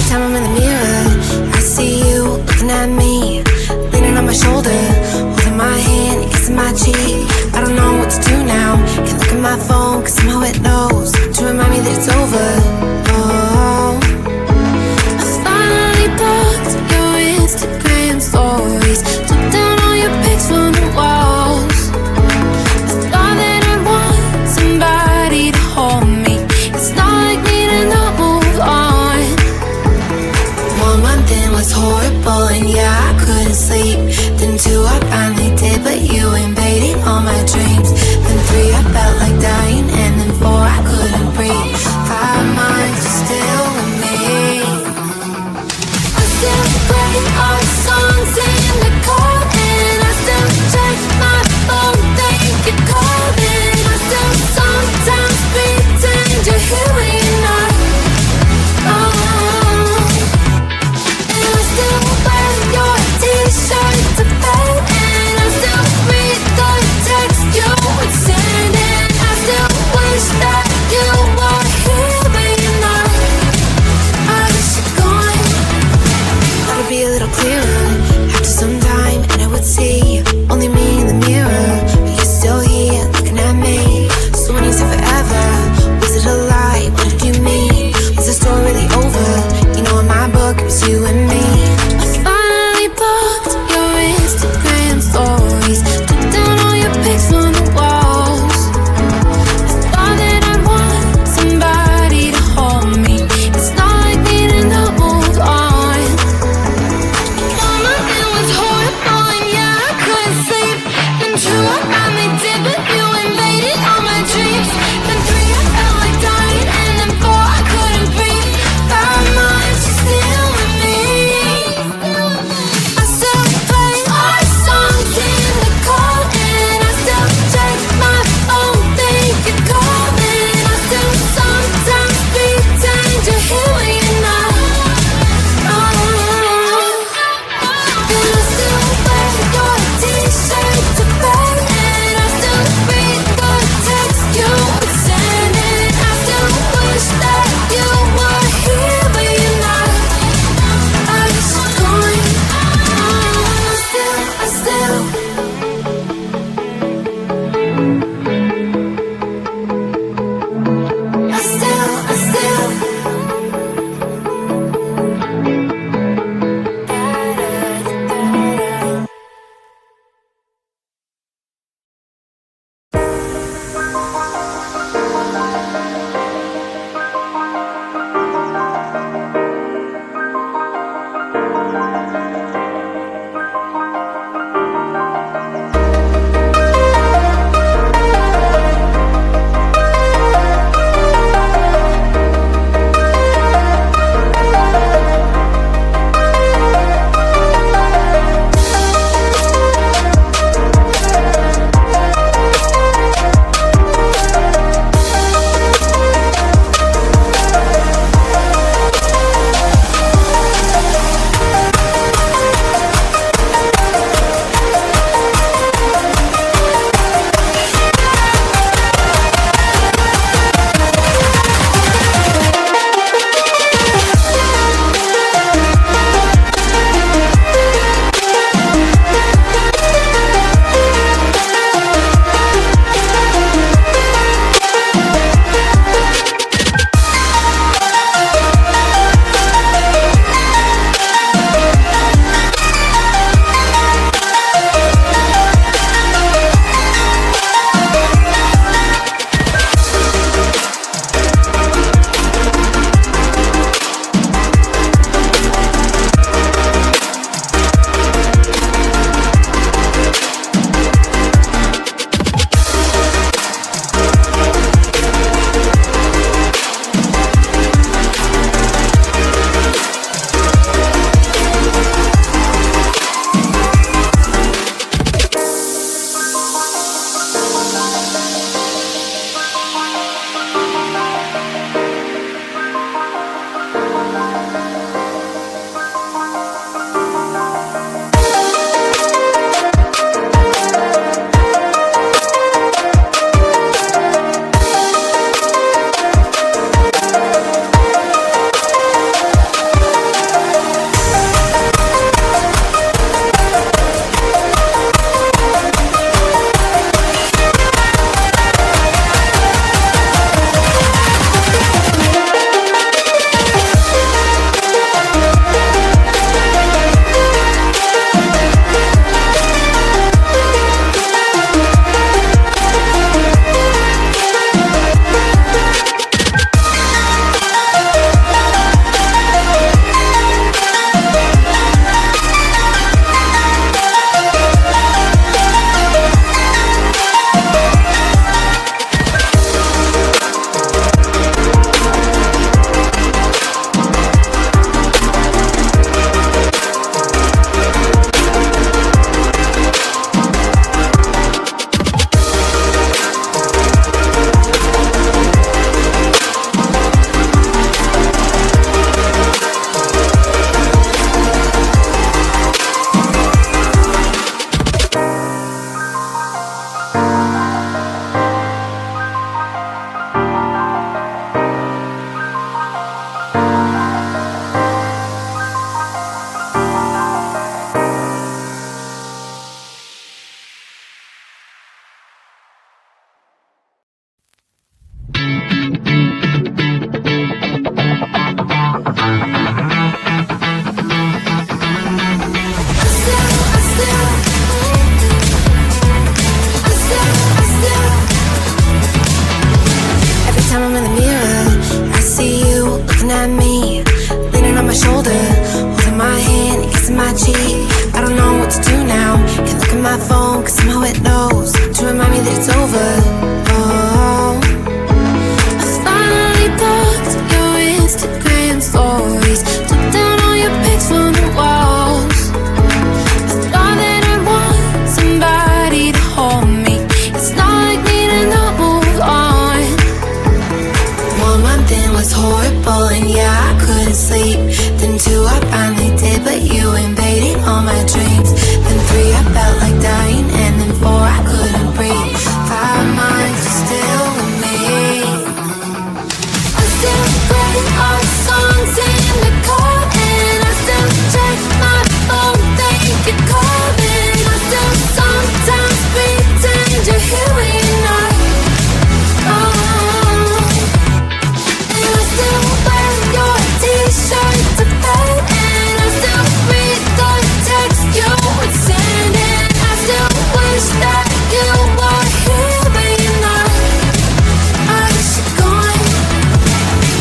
time I'm in the mirror, I see you looking at me, leaning on my shoulder, holding my hand, kissing my cheek. I don't know what to do now. Can't look at my phone, cause somehow it knows to remind me that it's over. Oh, I finally blocked your Instagram stories, took down all your pics from the walls. I thought that I'd want somebody to hold me. It's not like me to not move on. 1 month in was horrible, and yeah, I couldn't sleep. Then 2, I finally did, but you invaded all my dreams. Then 3, I felt like dying, and then 4, I couldn't breathe. 5 months, you're still with me. I still play our songs in the car, and I still check my phone, think you're calling. I still sometimes pretend you're here when you're not. And I still wear your t-shirt to bed, and I still read asleep. Then 2, I finally did, but you invaded all my dreams. Then 3, I felt like dying, and then 4, I couldn't breathe. 5 months, you're still with me. I still play our songs in the car, and I still check my phone, think you're calling. I still sometimes pretend you're here when you're not. And I still wear your t-shirt to bed, and I still read the text you would send, and I still wish that you were here when you're not. I wish you're gone.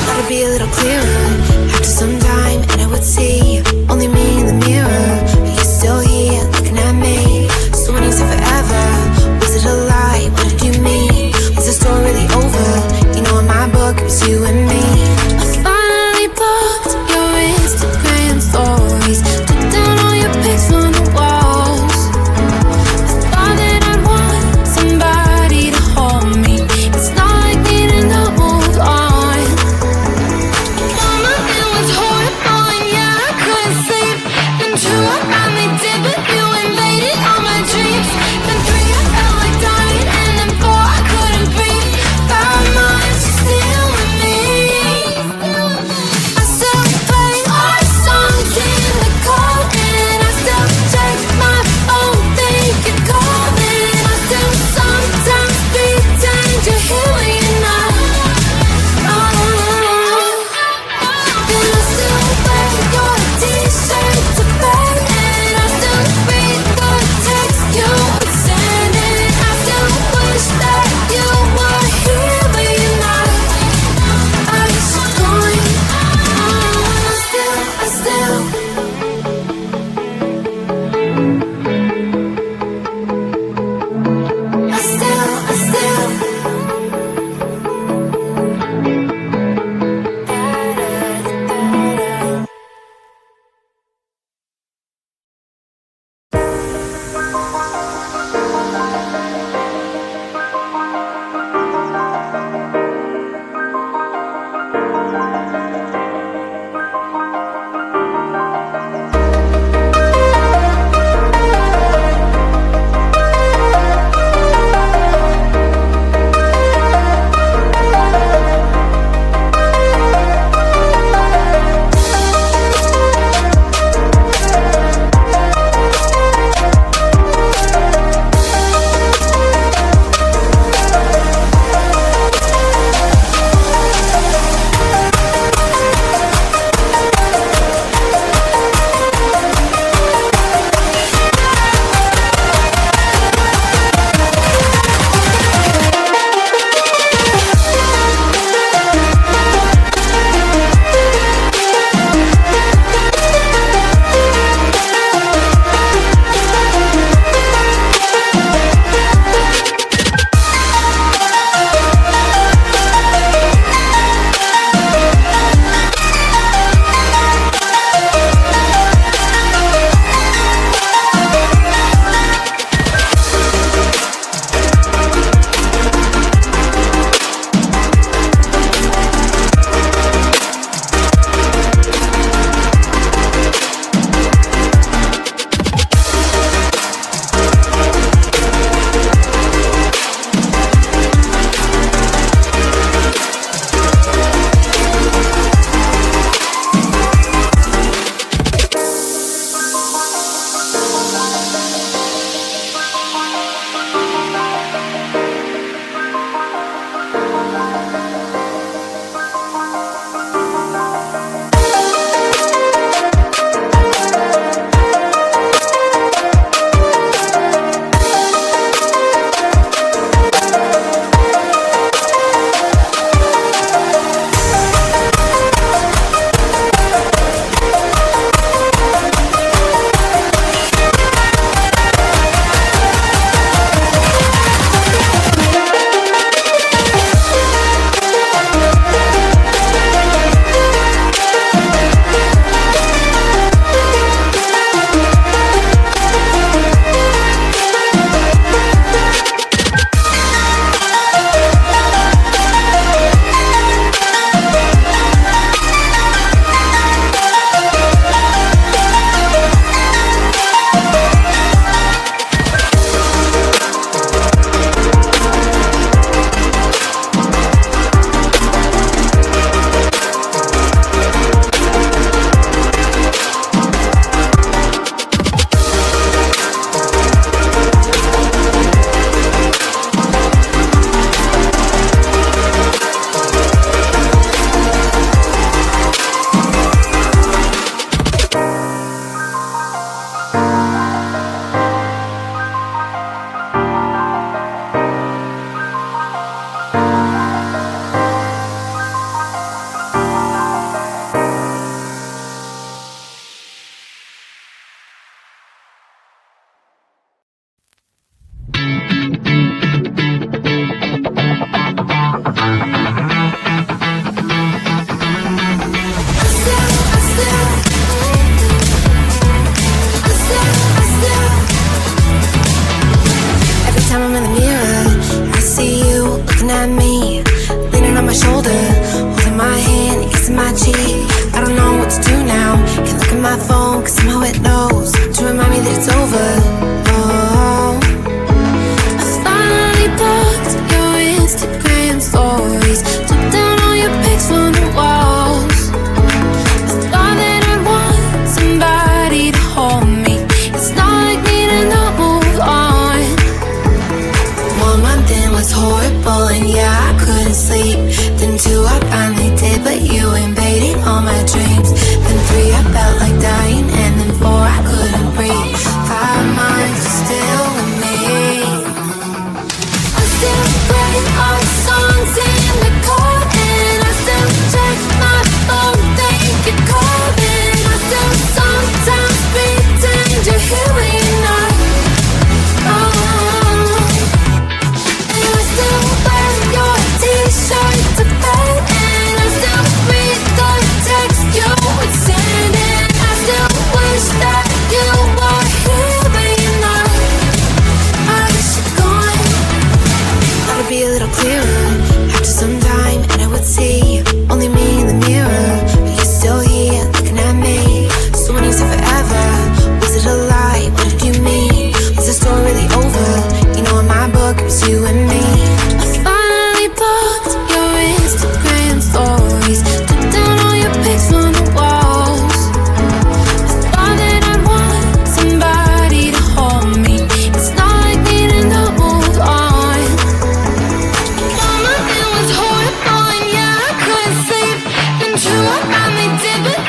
Thought it'd be a little clearer after some time, and I would see only me in the mirror. But you're still here looking at me. So when you said forever, was it a lie? What did you mean? Was the story really over? You know, in my book, it was you and me. I finally blocked your Instagram stories, took down all your pics on the walls. I thought that I'd want somebody to hold me. It's not like needing to move on. my phone, cause somehow it knows to remind me that it's over. Oh, I finally blocked your Instagram stories, took down all your pics from the walls. I thought that I'd want somebody to hold me. It's not like me to not move on. 1 month in was horrible, and yeah, I couldn't sleep. Then 2, I finally did, but you invaded all my dreams. Then 3, I felt like dying, and then 4, I couldn't breathe. 5 months, you're still with me. I still play our songs in the car, and I still check my phone, think you're calling. I still sometimes pretend you're here when you're not. And I still wear your t-shirt to bed, and I still read the text you would send, and I still wish that you were here but you're not. I wish you're gone. Thought it'd be a little clearer after some time, and I would see only me in the mirror, but you're still here looking at me. So when you said forever, was it a lie? What did you mean? Was the story really over? You know, in my book, it was you and me. I finally blocked your Instagram stories, took down all your pics from the walls. I thought that I'd want somebody to hold me. It's not like me to not move on. Mama, it was horrible, and yeah, I couldn't sleep. Then 2, I finally did, but